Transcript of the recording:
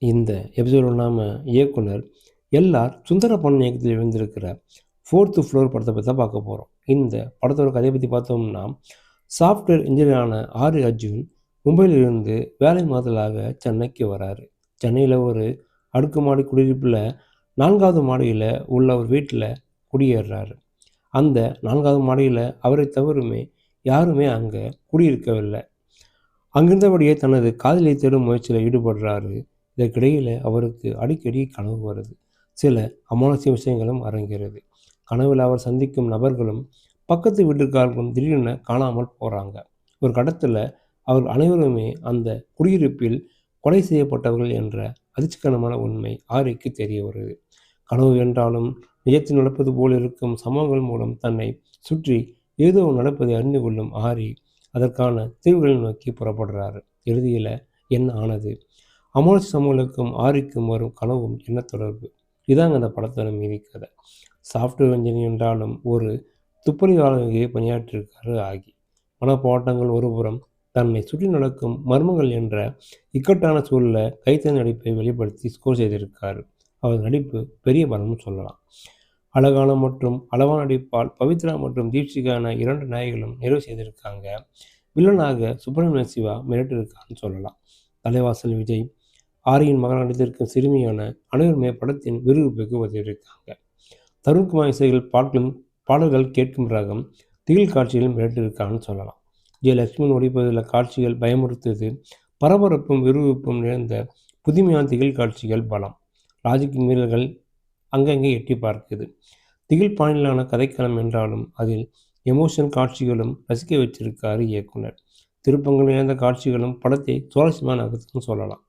இந்த எபிசோடு நாம இயக்குனர் எல்ஆர் சுந்தரபாண்டியன் இயக்கத்தில் எழுந்திருக்கிற 4th ஃப்ளோர் படத்தை பற்றி தான் பார்க்க போகிறோம். இந்த படத்தோட கதையை பற்றி பார்த்தோம்னா, சாஃப்ட்வேர் இன்ஜினியரான ஆர் அர்ஜுன் மும்பையிலிருந்து வேலை மாதலாக சென்னைக்கு வராரு. சென்னையில் ஒரு அடுக்குமாடி குடியிருப்பில் 4வது மாடியில் உள்ள ஒரு வீட்டில் குடியேறாரு. அந்த 4வது மாடியில் அவரை தவிரமே யாருமே அங்கே குடியிருக்கவில்லை. அங்கிருந்தபடியே தனது காதலியை தேடும் முயற்சியில் ஈடுபடுறாரு. இதற்கிடையில் அவருக்கு அடிக்கடி கனவு வருது. சில அமானுஷ்ய விஷயங்களும் அரங்கிறது. கனவில் அவர் சந்திக்கும் நபர்களும் பக்கத்து வீட்டுக்காரர்களும் திடீரென காணாமல் போகிறாங்க. ஒரு கட்டத்தில் அவர் அனைவருமே அந்த குடியிருப்பில் கொலை செய்யப்பட்டவர்கள் என்ற அதிர்ச்சிகரமான உண்மை ஆரிக்கு தெரிய வருது. கனவு என்றாலும் நிஜத்தில் நடப்பது போல் இருக்கும் சம்பவங்கள் மூலம் தன்னை சுற்றி ஏதோ நடப்பதை அறிந்து கொள்ளும் ஆரி அதற்கான தீர்வுகளை நோக்கி புறப்படுறாரு. இறுதியில் என்ன ஆனது? அமானுஷ்ய சம்பவங்களுக்கும் ஆரிக்கும் வரும் கனவும் என்ன தொடர்பு? இதாங்க அந்த படத்தோட மீதி கதை. சாஃப்ட்வேர் இன்ஜினியர் என்றாலும் ஒரு துப்புரவாளராகவே பணியாற்றியிருக்காரு ஆகி. மனப்போராட்டங்கள் ஒருபுறம், தன்னை சுற்றி நடக்கும் மர்மங்கள் என்ற இக்கட்டான சூழலை கைத்தறி நடிப்பை வெளிப்படுத்தி ஸ்கோர் செய்திருக்காரு. அவர் நடிப்பு பெரிய பலம்னு சொல்லலாம். அழகான மற்றும் அளவான நடிப்பால் பவித்ரா மற்றும் தீப்சிகான 2 நாயகிகளும் நிறைவு செய்திருக்காங்க. வில்லனாக சுப்பிரமணிய சிவா மிரட்டிருக்காருன்னு சொல்லலாம். தலைவாசல் விஜய், ஆரியின் மகன் நடித்திருக்கும் சிறுமியான அனைவருமே படத்தின் விறுவிறுப்புக்கு உதவியிருக்காங்க. தருண்குமார் இசைகள் பாடல்கள் கேட்கும் ரகம் திகில் காட்சிகளும் மிரட்டிருக்கான்னு சொல்லலாம். ஜெயலட்சுமி நடிப்பதில் காட்சிகள் பயமுறுத்துது. பரபரப்பும் விறுவிறுப்பும் நிறைந்த புதுமையான திகில் காட்சிகள் பலம். லாஜிக் மீறல்கள் அங்கங்கே எட்டி பார்க்குது. திகில் பாணியிலான கதைக்களம் என்றாலும் அதில் எமோஷன் காட்சிகளும் ரசிக்க வச்சிருக்காரு இயக்குனர். திருப்பங்கள் நிறைந்த காட்சிகளும் படத்தை சுவாரஸ்யமான நகர்த்துன்னு சொல்லலாம்.